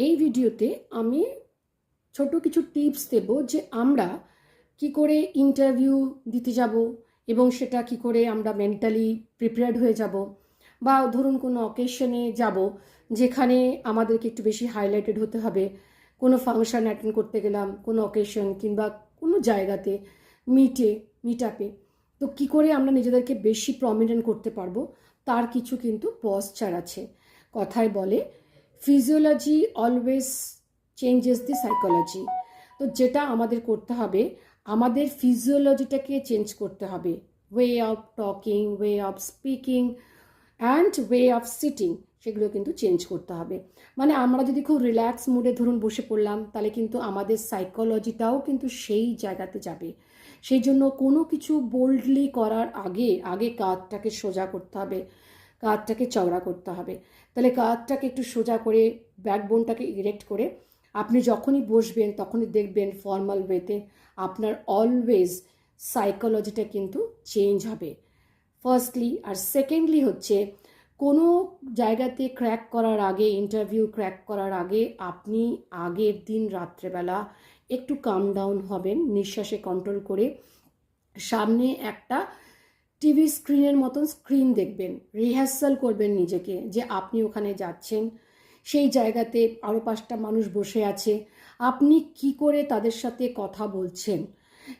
এই ভিডিওতে আমি ছোট কিছু টিপস দেব যে আমরা কি করে ইন্টারভিউ দিতে যাব এবং সেটা কি করে আমরা মেন্টালি প্রিপেয়ার্ড হয়ে যাব, বা ধরুন কোনো অকেশনে যাব যেখানে আমাদেরকে একটু বেশি হাইলাইটেড হতে হবে, কোনো ফাংশন অ্যাটেন্ড করতে গেলাম, কোনো অকেশন কিংবা কোনো জায়গাতে মিট আপে, তো কী করে আমরা নিজেদেরকে বেশি প্রমিনেন্ট করতে পারবো তার কিছু কিন্তু পশ্চার আছে। কথায় বলে ফিজিওলজি অলওয়েজ চেঞ্জেস দি সাইকোলজি। তো যেটা আমাদের করতে হবে, আমাদের ফিজিওলজিটাকে চেঞ্জ করতে হবে, way of talking, way of speaking and way of sitting, সেগুলো কিন্তু চেঞ্জ করতে হবে। মানে আমরা যদি খুব রিল্যাক্স মুডে ধরুন বসে পড়লাম, তাহলে কিন্তু আমাদের সাইকোলজিটাও কিন্তু সেই জায়গাতে যাবে। সেই জন্য কোনো কিছু বোল্ডলি করার আগে আগে কাঁধটাকে সোজা করতে হবে, কাঁধটাকে চওড়া করতে হবে। তাহলে কাঁধটাকে একটু সোজা করে, ব্যাকবোনটাকে ইরেক্ট করে আপনি যখনই বসবেন তখনই দেখবেন ফর্মাল ওয়েতে আপনার অলওয়েজ সাইকোলজিটা কিন্তু চেঞ্জ হবে, ফার্স্টলি। আর সেকেন্ডলি হচ্ছে, কোনো জায়গাতে ক্র্যাক করার আগে, ইন্টারভিউ ক্র্যাক করার আগে আপনি আগের দিন রাত্রেবেলা একটু কাম ডাউন হবেন, নিঃশ্বাসে কন্ট্রোল করে সামনে একটা টিভি স্ক্রিনের মতন স্ক্রিন দেখবেন, রিহার্সাল করবেন নিজেকে যে আপনি ওখানে যাচ্ছেন, সেই জায়গাতে আরও 5টা মানুষ বসে আছে, আপনি কি করে তাদের সাথে কথা বলছেন।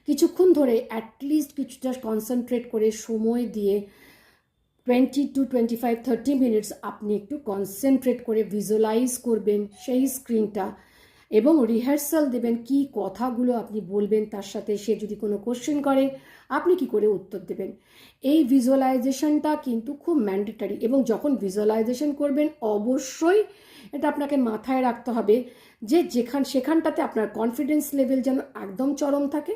কিছুক্ষণ ধরে অ্যাটলিস্ট কিছুটা কনসেন্ট্রেট করে সময় দিয়ে 20 to 25-30 মিনিটস আপনি একটু কনসেন্ট্রেট করে ভিজুয়ালাইজ করবেন সেই স্ক্রিনটা এবং রিহার্সাল দেবেন কি কথাগুলো আপনি বলবেন তার সাথে। সে যদি কোনো কোশ্চেন করে আপনি কি করে উত্তর দেবেন, এই ভিজুয়ালাইজেশনটা কিন্তু খুব ম্যান্ডেটারি। এবং যখন ভিজুয়ালাইজেশন করবেন অবশ্যই এটা আপনাকে মাথায় রাখতে হবে যে সেখানটাতে আপনার কনফিডেন্স লেভেল যেন একদম চরম থাকে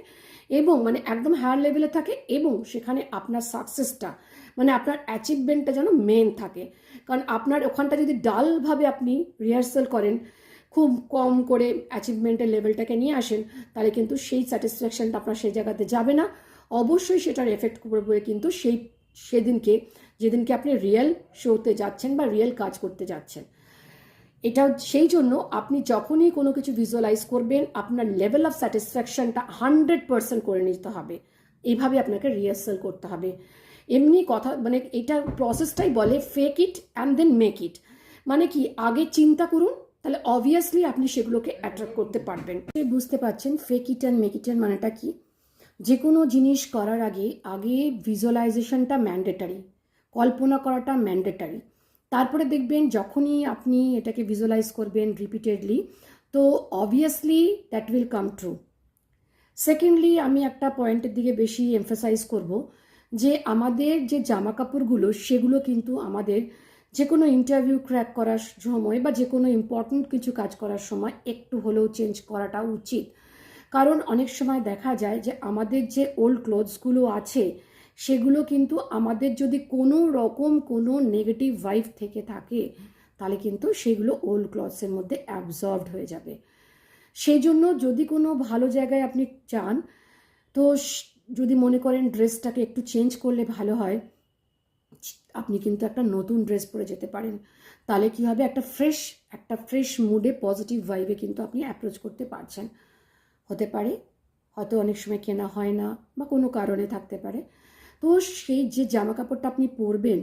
এবং মানে একদম হায়ার লেভেলে থাকে, এবং সেখানে আপনার সাকসেসটা মানে আপনার অ্যাচিভমেন্টটা যেন মেন থাকে। কারণ আপনার ওখানটা যদি ডালভাবে আপনি রিহার্সাল করেন, খুব কম করে অ্যাচিভমেন্টের লেভেলটাকে নিয়ে আসেন, তাহলে কিন্তু সেই স্যাটিসফ্যাকশানটা আপনার সেই জায়গাতে যাবে না। অবশ্যই সেটার এফেক্ট করবে কিন্তু যেদিনকে আপনি রিয়েল শোতে যাচ্ছেন বা রিয়েল কাজ করতে যাচ্ছেন। এটা সেই জন্য আপনি যখনই কোনো কিছু ভিজুয়ালাইজ করবেন, আপনার লেভেল অফ স্যাটিসফ্যাকশানটা 100% করে নিতে হবে। এইভাবে আপনাকে রিহার্সাল করতে হবে। এমনি কথা মানে এটা প্রসেসটাই বলে fake it and then make it. মানে কি, আগে চিন্তা করুন, তাহলে অবভিয়াসলি আপনি সেগুলোকে অ্যাট্রাক্ট করতে পারবেন। বুঝতে পারছেন ফেক ইট অ্যান্ড মেক ইটের মানেটা কি? যে কোনো জিনিস করার আগে ভিজুয়ালাইজেশনটা ম্যান্ডেটারি, কল্পনা করাটা ম্যান্ডেটারি। তারপরে দেখবেন যখনই আপনি এটাকে ভিজুয়ালাইজ করবেন রিপিটেডলি, তো obviously that will come true. Secondly আমি একটা পয়েন্টের দিকে বেশি এমফাসাইজ করব, যে আমাদের যে জামা কাপড়গুলো সেগুলো কিন্তু আমাদের যে কোনো ইন্টারভিউ ক্র্যাক করার সময় বা যে কোনো ইম্পর্ট্যান্ট কিছু কাজ করার সময় একটু হলেও চেঞ্জ করাটা উচিত। কারণ অনেক সময় দেখা যায় যে আমাদের যে ওল্ড ক্লোথসগুলো আছে সেগুলো কিন্তু আমাদের যদি কোনো রকম কোনো নেগেটিভ ভাইব থেকে থাকে, তাহলে কিন্তু সেগুলো ওল্ড ক্লথসের মধ্যে অ্যাবজর্বড হয়ে যাবে। সেই জন্য যদি কোনো ভালো জায়গায় আপনি চান, তো যদি মনে করেন ড্রেসটাকে একটু চেঞ্জ করলে ভালো হয়, আপনি কিন্তু একটা নতুন ড্রেস পরে যেতে পারেন। তাহলে কী হবে, একটা ফ্রেশ মুডে পজিটিভ ভাইবে কিন্তু আপনি অ্যাপ্রোচ করতে পারছেন। হতে পারে হয়তো অনেক সময় কেনা হয় না বা কোনো কারণে থাকতে পারে, তো সেই যে জামা কাপড়টা আপনি পরবেন,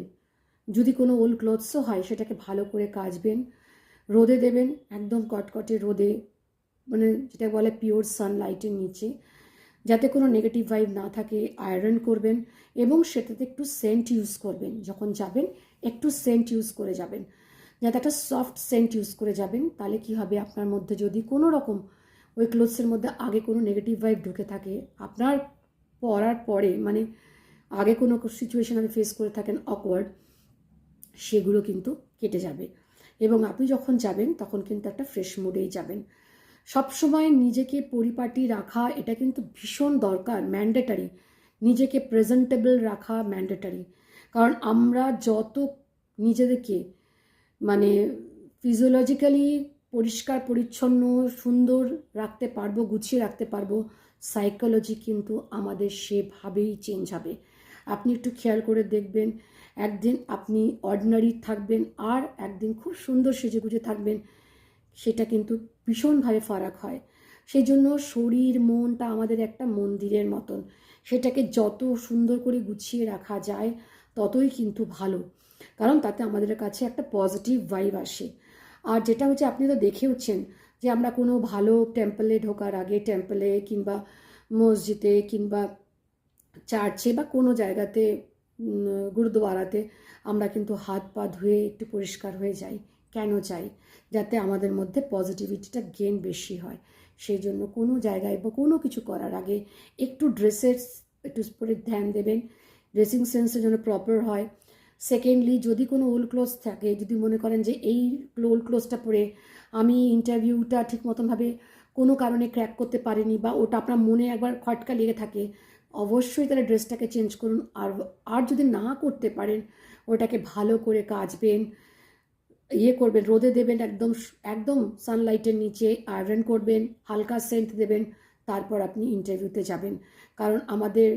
যদি কোনো ওল্ড ক্লথসও হয় সেটাকে ভালো করে কাচবেন, রোদে দেবেন, একদম কটকটে রোদে, মানে যেটা বলে পিওর সানলাইটের নিচে, যাতে কোনো নেগেটিভ ভাইব না থাকে। আয়রন করবেন এবং সেটাতে একটু সেন্ট ইউজ করবেন, যখন যাবেন একটু সেন্ট ইউজ করে যাবেন, যাতে একটা সফট সেন্ট ইউজ করে যাবেন। তাহলে কি হবে, আপনার মধ্যে যদি কোনো রকম ওই ক্লোথসের মধ্যে আগে কোনো নেগেটিভ ভাইব ঢুকে থাকে, আপনার পরার পরে মানে আগে কোনো সিচুয়েশন আপনি ফেস করে থাকেন অকওয়ার্ড, সেগুলো কিন্তু কেটে যাবে এবং আপনি যখন যাবেন তখন কিন্তু একটা ফ্রেশ মুডেই যাবেন। সবসময় নিজেকে পরিপাটি রাখা এটা কিন্তু ভীষণ দরকার, ম্যান্ডেটারি। নিজেকে প্রেজেন্টেবল রাখা ম্যান্ডেটারি। কারণ আমরা যত নিজেদেরকে মানে ফিজিওলজিক্যালি পরিষ্কার পরিচ্ছন্ন সুন্দর রাখতে পারবো, গুছিয়ে রাখতে পারবো, সাইকোলজি কিন্তু আমাদের সেভাবেই চেঞ্জ হবে। আপনি একটু খেয়াল করে দেখবেন, একদিন আপনি অর্ডিনারি থাকবেন আর একদিন খুব সুন্দর সেজেগুজে থাকবেন, সেটা কিন্তু ভীষণভাবে ফারাক হয়। সেই জন্য শরীর মনটা আমাদের একটা মন্দিরের মতন, সেটাকে যত সুন্দর করে গুছিয়ে রাখা যায় ততই কিন্তু ভালো, কারণ তাতে আমাদের কাছে একটা পজিটিভ ভাইব আসে। আর যেটা হচ্ছে, আপনি তো দেখেওছেন যে আমরা কোনো ভালো টেম্পলে ঢোকার আগে, টেম্পলে কিংবা মসজিদে কিংবা চার্চে বা কোনো জায়গাতে, গুরুদুয়ারাতে, আমরা কিন্তু হাত পা ধুয়ে একটু পরিষ্কার হয়ে যাই। কেন চাই? যাতে আমাদের মধ্যে পজিটিভিটিটা গেন বেশি হয়। সেই জন্য কোনো জায়গায় বা কোনো কিছু করার আগে একটু ড্রেসের একটু পরে ধ্যান দেবেন, ড্রেসিং সেন্সের জন্য প্রপার হয়। সেকেন্ডলি, যদি কোনো ওল্ড ক্লোথস থাকে, যদি মনে করেন যে এই ওল্ড ক্লোথসটা পরে আমি ইন্টারভিউটা ঠিক মতনভাবে কোনো কারণে ক্র্যাক করতে পারিনি, বা ওটা আপনার মনে একবার খটকা লেগে থাকে, অবশ্যই তাহলে ড্রেসটাকে চেঞ্জ করুন। আর যদি না করতে পারেন, ওটাকে ভালো করে কাচবেন, করবেন, রোদে দেবেন, একদম একদম সানলাইটের নিচে আয়রন করবেন, হালকা সেন্ট দেবেন, তারপর আপনি ইন্টারভিউতে যাবেন। কারণ আমাদের